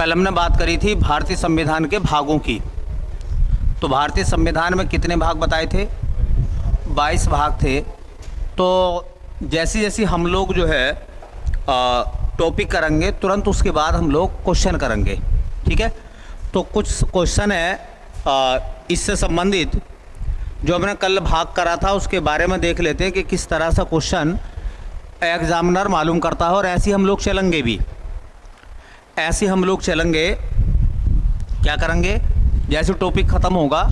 कल हमने बात करी थी भारतीय संविधान के भागों की। तो भारतीय संविधान में कितने भाग बताए थे? 22 भाग थे। तो जैसे जैसे हम लोग जो है टॉपिक करेंगे, तुरंत उसके बाद हम लोग क्वेश्चन करेंगे, ठीक है। तो कुछ क्वेश्चन है इससे संबंधित जो हमने कल भाग करा था, उसके बारे में देख लेते हैं कि किस तरह से क्वेश्चन एग्जामिनर मालूम करता है। और ऐसे हम लोग चलेंगे भी, ऐसे हम लोग चलेंगे। क्या करेंगे? जैसे टॉपिक ख़त्म होगा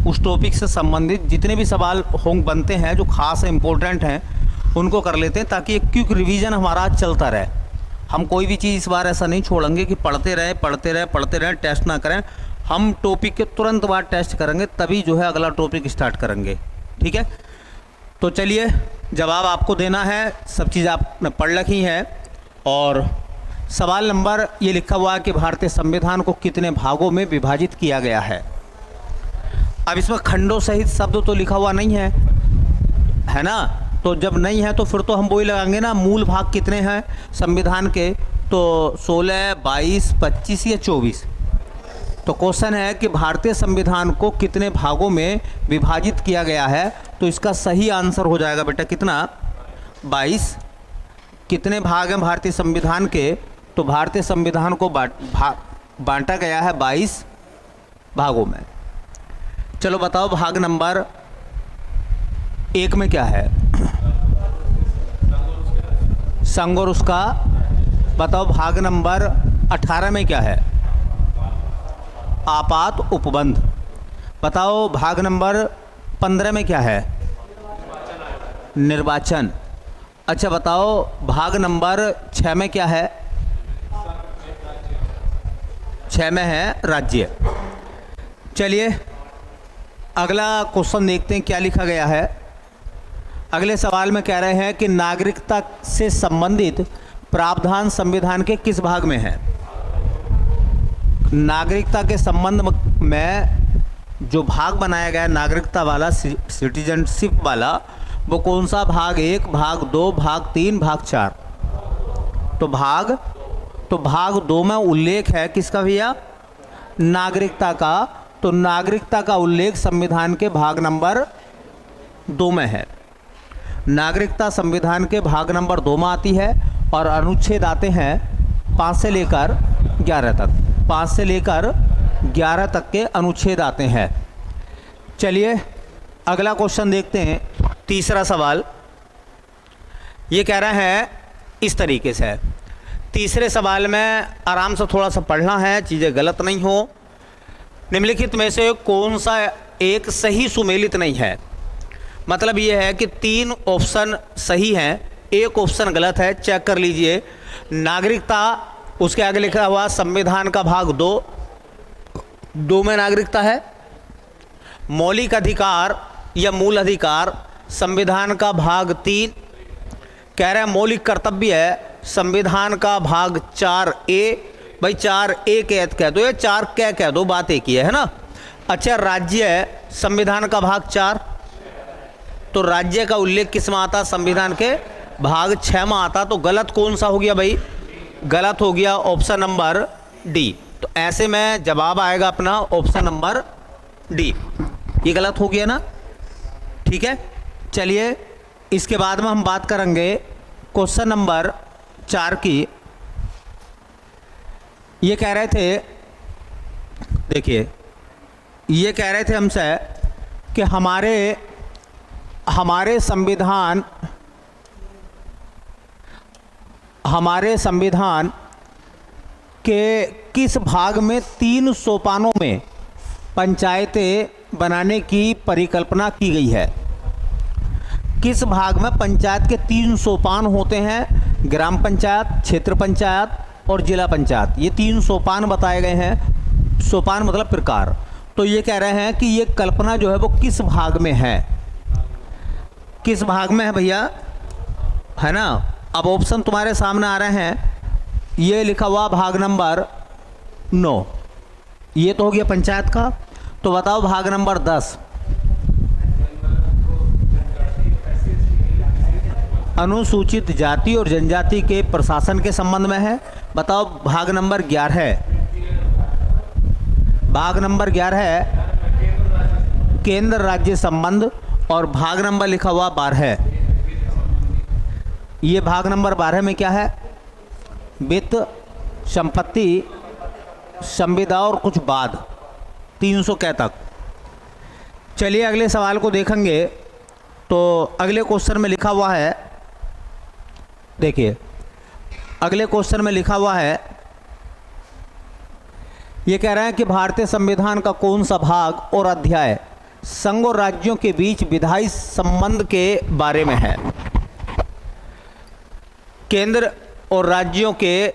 उस टॉपिक से संबंधित जितने भी सवाल बनते हैं जो खास इम्पोर्टेंट हैं उनको कर लेते हैं, ताकि एक क्विक रिवीजन हमारा चलता रहे। हम कोई भी चीज़ इस बार ऐसा नहीं छोड़ेंगे कि पढ़ते रहें, टेस्ट ना करें। हम टॉपिक के तुरंत बाद टेस्ट करेंगे, तभी जो है अगला टॉपिक स्टार्ट करेंगे, ठीक है। तो चलिए, जवाब आपको देना है, सब चीज़ आपने पढ़ रखी है। और सवाल नंबर ये लिखा हुआ है कि भारतीय संविधान को कितने भागों में विभाजित किया गया है। अब इसमें खंडों सहित शब्द तो लिखा हुआ नहीं है ना। तो जब नहीं है तो फिर तो हम वही लगाएंगे ना, मूल भाग कितने हैं संविधान के, तो 16, 22, 25 या 24। तो क्वेश्चन है कि भारतीय संविधान को कितने भागों में विभाजित किया गया है। तो इसका सही आंसर हो जाएगा बेटा कितना? 22। कितने भाग हैं भारतीय संविधान के? तो भारतीय संविधान को बांटा गया है 22 भागों में। चलो बताओ, भाग नंबर 1 में क्या है? संघ और उसका। बताओ भाग नंबर 18 में क्या है? आपात उपबंध। बताओ भाग नंबर 15 में क्या है? निर्वाचन। अच्छा बताओ भाग नंबर 6 में क्या है? 6 में है राज्य। चलिए अगला क्वेश्चन देखते हैं क्या लिखा गया है। अगले सवाल में कह रहे हैं कि नागरिकता से संबंधित प्रावधान संविधान के किस भाग में है? नागरिकता के संबंध में जो भाग बनाया गया है नागरिकता वाला, सिटीजनशिप वाला, वो कौन सा? भाग 1, भाग 2, भाग 3, भाग 4। तो भाग 2 में उल्लेख है किसका भैया? नागरिकता का। तो नागरिकता का उल्लेख संविधान के भाग नंबर 2 में है। नागरिकता संविधान के भाग नंबर 2 में आती है और अनुच्छेद आते हैं 5 से लेकर 11 तक। 5 से लेकर 11 तक के अनुच्छेद आते हैं। चलिए अगला क्वेश्चन देखते हैं, तीसरा सवाल। ये कह रहा है इस तरीके से। तीसरे सवाल में आराम से थोड़ा सा पढ़ना है, चीज़ें गलत नहीं हो। निम्नलिखित में से कौन सा एक सही सुमेलित नहीं है? मतलब ये है कि 3 ऑप्शन सही हैं, एक ऑप्शन गलत है, चेक कर लीजिए। नागरिकता, उसके आगे लिखा हुआ संविधान का भाग 2 में नागरिकता है। मौलिक अधिकार या मूल अधिकार संविधान का भाग 3। कह रहे हैं मौलिक कर्तव्य है संविधान का भाग 4A। भाई 4A कह दो या 4 कह दो, बात एक ही है ना। अच्छा, राज्य है संविधान का भाग 4। तो राज्य का उल्लेख किस में आता? संविधान के भाग 6 में आता। तो गलत कौन सा हो गया भाई? गलत हो गया ऑप्शन नंबर डी। तो ऐसे में जवाब आएगा अपना ऑप्शन नंबर डी। ये गलत हो गया ना, ठीक है। चलिए इसके बाद में हम बात करेंगे क्वेश्चन नंबर 4 की। ये कह रहे थे, देखिए ये कह रहे थे हमसे कि हमारे संविधान के किस भाग में 3 सोपानों में पंचायतें बनाने की परिकल्पना की गई है? किस भाग में पंचायत के 3 सोपान होते हैं? ग्राम पंचायत, क्षेत्र पंचायत और जिला पंचायत। ये 3 सोपान बताए गए हैं। सोपान मतलब प्रकार। तो ये कह रहे हैं कि ये कल्पना जो है वो किस भाग में है? किस भाग में है भैया, है ना। अब ऑप्शन तुम्हारे सामने आ रहे हैं। ये लिखा हुआ भाग नंबर 9, ये तो हो गया पंचायत का। तो बताओ भाग नंबर 10। अनुसूचित जाति और जनजाति के प्रशासन के संबंध में है। बताओ भाग नंबर 11 है। भाग नंबर 11 है केंद्र राज्य संबंध और भाग नंबर लिखा हुआ 12 है। ये भाग नंबर 12 में क्या है? वित्त, संपत्ति, संविदा और कुछ बाद 300 कै तक। चलिए अगले सवाल को देखेंगे। तो अगले क्वेश्चन में लिखा हुआ है, देखिए अगले क्वेश्चन में लिखा हुआ है, ये कह रहे हैं कि भारतीय संविधान का कौन सा भाग और अध्याय संघ और राज्यों के बीच विधायी संबंध के बारे में है। केंद्र और राज्यों के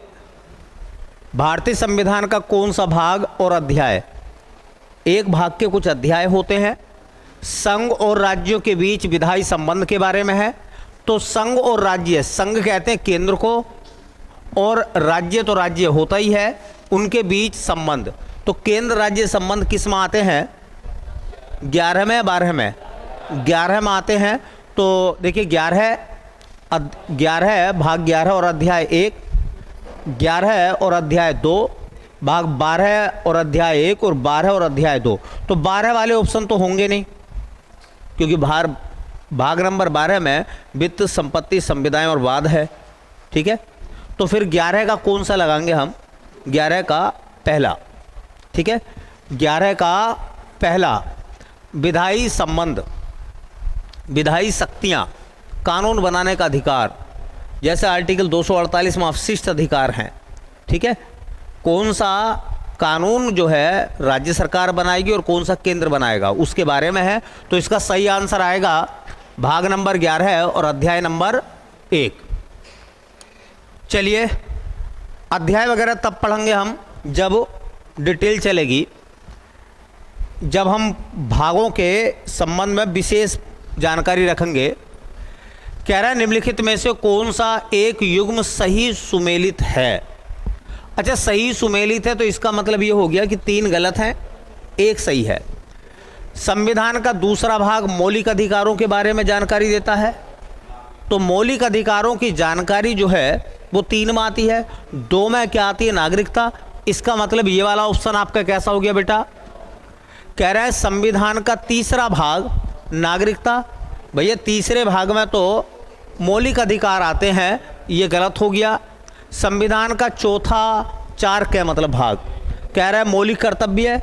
भारतीय संविधान का कौन सा भाग और अध्याय, एक भाग के कुछ अध्याय होते हैं, संघ और राज्यों के बीच विधायी संबंध के बारे में है। तो संघ और राज्य, संघ कहते हैं केंद्र को और राज्य तो राज्य होता ही है, उनके बीच संबंध। तो केंद्र राज्य संबंध किस में आते हैं? 11 में 12 में? 11 में आते हैं। तो देखिए 11 भाग 11 और अध्याय 1, 11 और अध्याय 2, भाग 12 और अध्याय 1 और 12 और अध्याय 2। तो 12 वाले ऑप्शन तो होंगे नहीं, क्योंकि भाग नंबर 12 में वित्त, संपत्ति, संविदाएं और वाद है। ठीक है, तो फिर 11 का कौन सा लगाएंगे हम? 11 का पहला। ठीक है, 11 का पहला विधायी संबंध, विधायी शक्तियां, कानून बनाने का अधिकार, जैसे आर्टिकल 248 में अवशिष्ट अधिकार हैं। ठीक है, कौन सा कानून जो है राज्य सरकार बनाएगी और कौन सा केंद्र बनाएगा, उसके बारे में है। तो इसका सही आंसर आएगा भाग नंबर 11 और अध्याय नंबर 1। चलिए अध्याय वगैरह तब पढ़ेंगे हम जब डिटेल चलेगी, जब हम भागों के संबंध में विशेष जानकारी रखेंगे। कह रहा है निम्नलिखित में से कौन सा एक युग्म सही सुमेलित है। अच्छा, सही सुमेलित है तो इसका मतलब ये हो गया कि 3 गलत हैं, 1 सही है। संविधान का दूसरा भाग मौलिक अधिकारों के बारे में जानकारी देता है। तो मौलिक अधिकारों की जानकारी जो है वो 3 में आती है, 2 में क्या आती है? नागरिकता। इसका मतलब ये वाला ऑप्शन आपका कैसा हो गया बेटा? कह रहा है संविधान का तीसरा भाग नागरिकता। भैया तीसरे भाग में तो मौलिक अधिकार आते हैं, ये गलत हो गया। संविधान का चौथा 4 का मतलब भाग कह रहा है मौलिक कर्तव्य,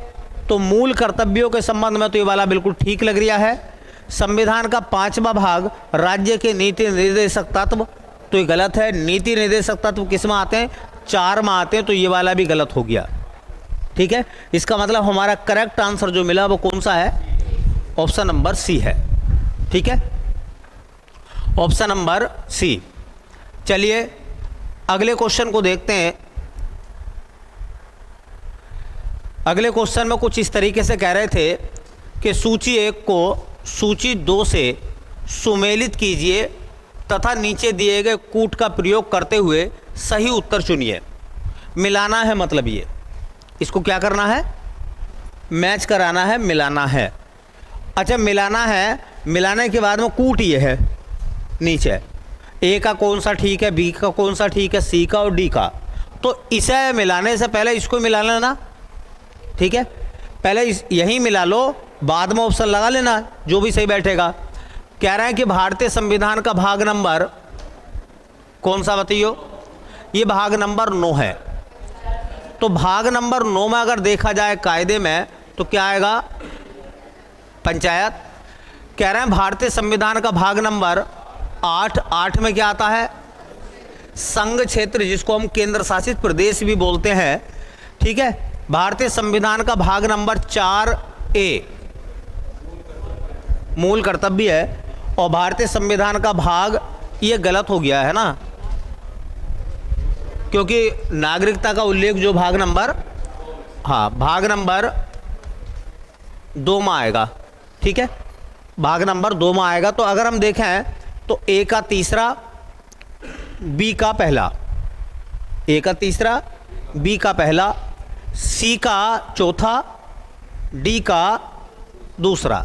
तो मूल कर्तव्यों के संबंध में तो ये वाला बिल्कुल ठीक लग रहा है। संविधान का 5वां भाग राज्य के नीति निर्देशक तत्व, तो ये गलत है। नीति निर्देशक तत्व किस में आते हैं? 4 में आते हैं, तो ये वाला भी गलत हो गया। ठीक है, इसका मतलब हमारा करेक्ट आंसर जो मिला वो कौन सा है? ऑप्शन नंबर सी है। ठीक है, ऑप्शन नंबर सी। चलिए अगले क्वेश्चन को देखते हैं। अगले क्वेश्चन में कुछ इस तरीके से कह रहे थे कि सूची 1 को सूची 2 से सुमेलित कीजिए तथा नीचे दिए गए कूट का प्रयोग करते हुए सही उत्तर चुनिए। मिलाना है, मतलब ये इसको क्या करना है? मैच कराना है, मिलाना है। अच्छा, मिलाना है, मिलाने के बाद में कूट ये है नीचे, ए का कौन सा ठीक है, बी का कौन सा ठीक है, सी का और डी का। तो इसे मिलाने से पहले इसको मिला लेना। ठीक है, पहले यही मिला लो, बाद में ऑप्शन लगा लेना जो भी सही बैठेगा। कह रहा है कि भारतीय संविधान का भाग नंबर कौन सा बताइयो? ये भाग नंबर 9 है। तो भाग नंबर 9 में अगर देखा जाए कायदे में तो क्या आएगा? पंचायत। कह रहे हैं भारतीय संविधान का भाग नंबर 8 में क्या आता है? संघ क्षेत्र, जिसको हम केंद्र शासित प्रदेश भी बोलते हैं। ठीक है, भारतीय संविधान का भाग नंबर 4A मूल कर्तव्य है, और भारतीय संविधान का भाग, ये गलत हो गया है ना, क्योंकि नागरिकता का उल्लेख जो भाग नंबर, हाँ भाग नंबर 2 में आएगा। ठीक है, भाग नंबर 2 में आएगा। तो अगर हम देखें तो ए का तीसरा, बी का पहला, ए का तीसरा, बी का पहला, सी का चौथा, डी का दूसरा।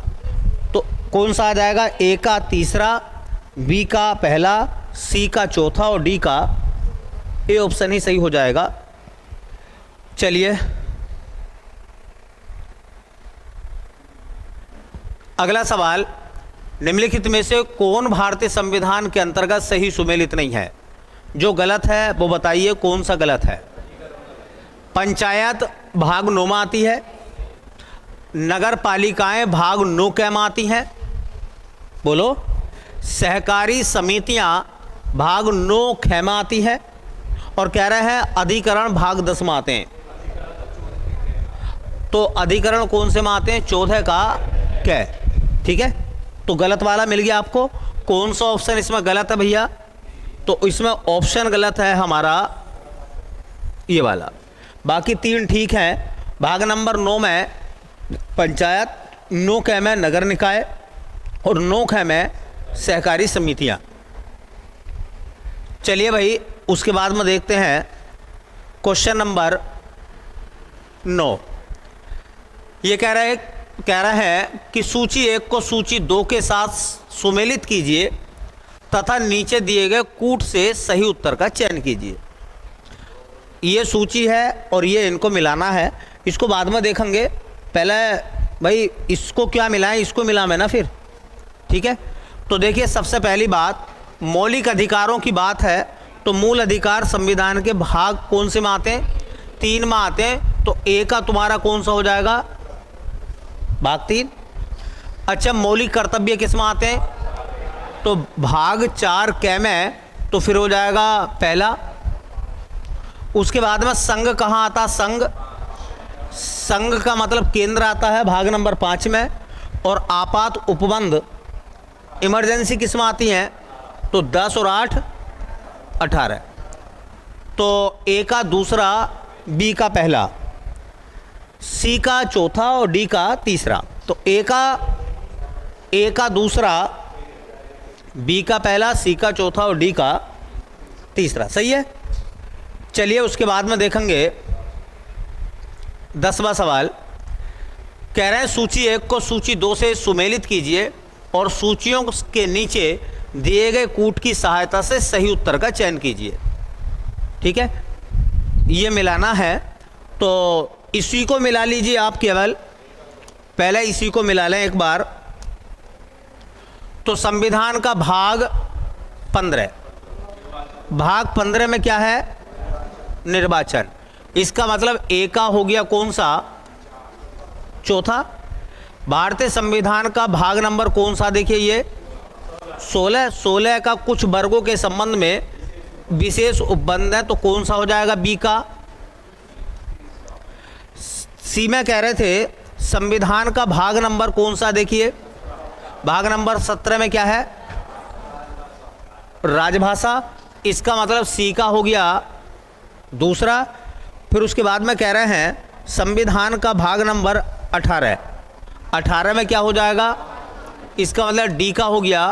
तो कौन सा आ जाएगा? ए का तीसरा, बी का पहला, सी का चौथा और डी का, ए ऑप्शन ही सही हो जाएगा। चलिए अगला सवाल, निम्नलिखित में से कौन भारतीय संविधान के अंतर्गत सही सुमेलित नहीं है? जो गलत है वो बताइए, कौन सा गलत है? पंचायत भाग 9 में आती है, नगर पालिकाएं भाग 9 क में आती हैं, बोलो। सहकारी समितियां भाग 9 ख में आती है, और कह रहे हैं अधिकरण भाग 10 में आते हैं। तो अधिकरण कौन से में आते हैं? 14 का क, ठीक है। तो गलत वाला मिल गया आपको। कौन सा ऑप्शन इसमें गलत है भैया? तो इसमें ऑप्शन गलत है हमारा ये वाला, बाकी 3 ठीक हैं। भाग नंबर 9 में पंचायत, 9 क में नगर निकाय और 9 ख में सहकारी समितियां। चलिए भाई, उसके बाद में देखते हैं क्वेश्चन नंबर 9। ये कह रहा है कि सूची 1 को सूची 2 के साथ सुमेलित कीजिए तथा नीचे दिए गए कूट से सही उत्तर का चयन कीजिए। ये सूची है और ये इनको मिलाना है, इसको बाद में देखेंगे। पहले भाई इसको क्या मिलाएं, इसको मिलाएं ना फिर, ठीक है। तो देखिए, सबसे पहली बात मौलिक अधिकारों की बात है, तो मूल अधिकार संविधान के भाग कौन से में आते हैं? 3 में आते हैं। तो ए का तुम्हारा कौन सा हो जाएगा? भाग 3। अच्छा, मौलिक कर्तव्य किस में आते हैं? तो भाग 4 क में, तो फिर हो जाएगा पहला। उसके बाद में संघ कहाँ आता? संघ का मतलब केंद्र आता है भाग नंबर 5 में। और आपात उपबंध इमरजेंसी किस में आती हैं? तो 10 और 8 18। तो ए का दूसरा, बी का पहला, सी का चौथा और डी का तीसरा। तो ए का दूसरा, बी का पहला, सी का चौथा और डी का तीसरा, सही है। चलिए उसके बाद में देखेंगे 10वां सवाल। कह रहे हैं सूची 1 को सूची 2 से सुमेलित कीजिए और सूचियों के नीचे दिए गए कूट की सहायता से सही उत्तर का चयन कीजिए, ठीक है। ये मिलाना है, तो इसी को मिला लीजिए आप। केवल पहले इसी को मिला लें एक बार। तो संविधान का भाग 15, भाग 15 में क्या है? निर्वाचन। इसका मतलब ए का हो गया कौन सा? चौथा। भारतीय संविधान का भाग नंबर कौन सा? देखिए ये 16 का कुछ वर्गों के संबंध में विशेष उपबंध है, तो कौन सा हो जाएगा? बी का। सी में कह रहे थे संविधान का भाग नंबर कौन सा? देखिए भाग नंबर 17 में क्या है? राजभाषा। इसका मतलब सी का हो गया दूसरा। फिर उसके बाद में कह रहे हैं संविधान का भाग नंबर 18 में क्या हो जाएगा? इसका मतलब डी का हो गया।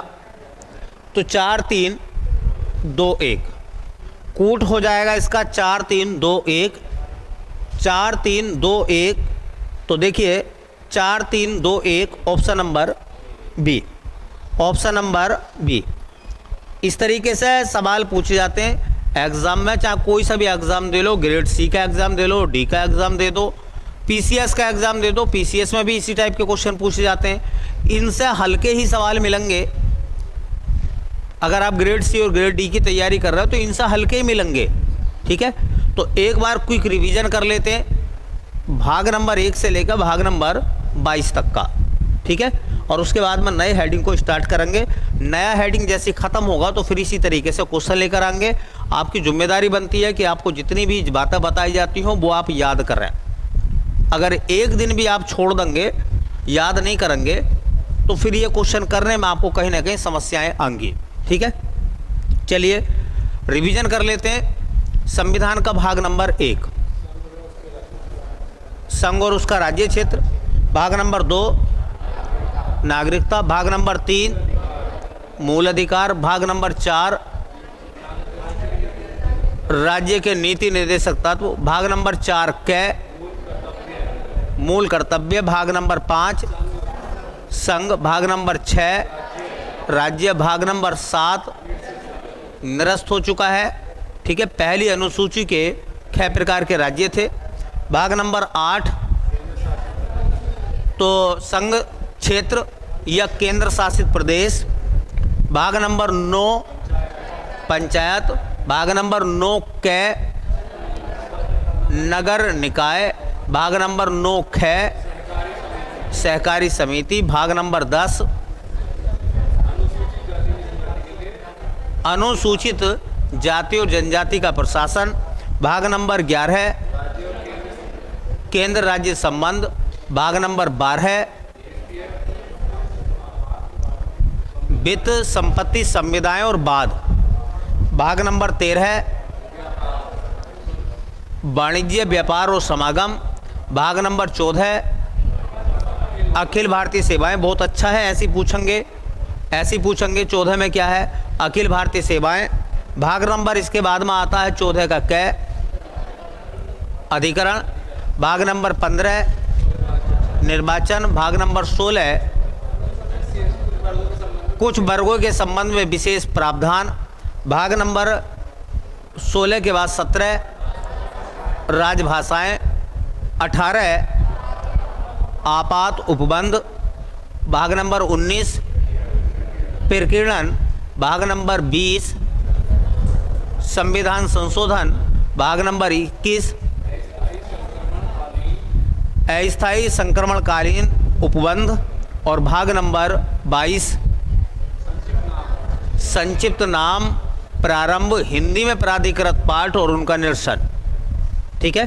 तो 4 3 2 1 कूट हो जाएगा इसका 4 3 2 1 4 3 2 1। तो देखिए 4 3 2 1 option number B, option number B. इस तरीके से सवाल पूछे जाते हैं एग्ज़ाम में, चाहे कोई सा भी एग्ज़ाम दे लो, ग्रेड सी का एग्ज़ाम दे लो, डी का एग्ज़ाम दे दो, पीसीएस का एग्ज़ाम दे दो। पीसीएस में भी इसी टाइप के क्वेश्चन पूछे जाते हैं। इनसे हल्के ही सवाल मिलेंगे। अगर आप ग्रेड सी और ग्रेड डी की तैयारी कर रहे हो तो इनसे हल्के ही मिलेंगे, ठीक है। तो एक बार क्विक रिवीजन कर लेते हैं भाग नंबर 1 से लेकर भाग नंबर 22 तक का, ठीक है। और उसके बाद में नए हेडिंग को स्टार्ट करेंगे। नया हेडिंग जैसे ख़त्म होगा तो फिर इसी तरीके से क्वेश्चन लेकर आएंगे। आपकी जिम्मेदारी बनती है कि आपको जितनी भी बातें बताई जाती हों वो आप याद कर रहे हैं। अगर एक दिन भी आप छोड़ देंगे, याद नहीं करेंगे, तो फिर ये क्वेश्चन करने में आपको कहीं ना कहीं समस्याएं आएंगी, ठीक है। चलिए रिवीजन कर लेते हैं। संविधान का भाग नंबर 1 संघ और उसका राज्य क्षेत्र, भाग नंबर 2 नागरिकता, भाग नंबर 3 मूल अधिकार, भाग नंबर 4 राज्य के नीति निर्देशक तत्व, भाग नंबर 4 क मूल कर्तव्य, भाग नंबर 5 संघ, भाग नंबर 6 राज्य, भाग नंबर 7 निरस्त हो चुका है, ठीक है। पहली अनुसूची के 6 प्रकार के राज्य थे। भाग नंबर 8 तो संघ क्षेत्र या केंद्र शासित प्रदेश। भाग नंबर 9 पंचायत। भाग नंबर 9 कै नगर निकाय। भाग नंबर 9 ख सहकारी समिति। भाग नंबर 10 अनुसूचित जाति और जनजाति का प्रशासन। भाग नंबर 11 केंद्र राज्य संबंध। भाग नंबर 12 वित्त संपत्ति संविदाएं और बाद। भाग नंबर 13 वाणिज्य व्यापार और समागम। भाग नंबर 14 अखिल भारतीय सेवाएं। बहुत अच्छा है, ऐसी पूछेंगे 14 में क्या है, अखिल भारतीय सेवाएं। भाग नंबर इसके बाद में आता है 14 का कै अधिकरण। भाग नंबर 15 निर्वाचन। भाग नंबर 16 कुछ वर्गों के संबंध में विशेष प्रावधान। भाग नंबर 16 के बाद 17 राजभाषाएं। 18 आपात उपबंध। भाग नंबर 19 प्रकीर्णन। भाग नंबर 20 संविधान संशोधन। भाग नंबर 21 अस्थायी संक्रमणकालीन उपबंध। और भाग नंबर 22 संक्षिप्त नाम प्रारंभ, हिंदी में प्राधिकृत पाठ और उनका निरसन। ठीक है।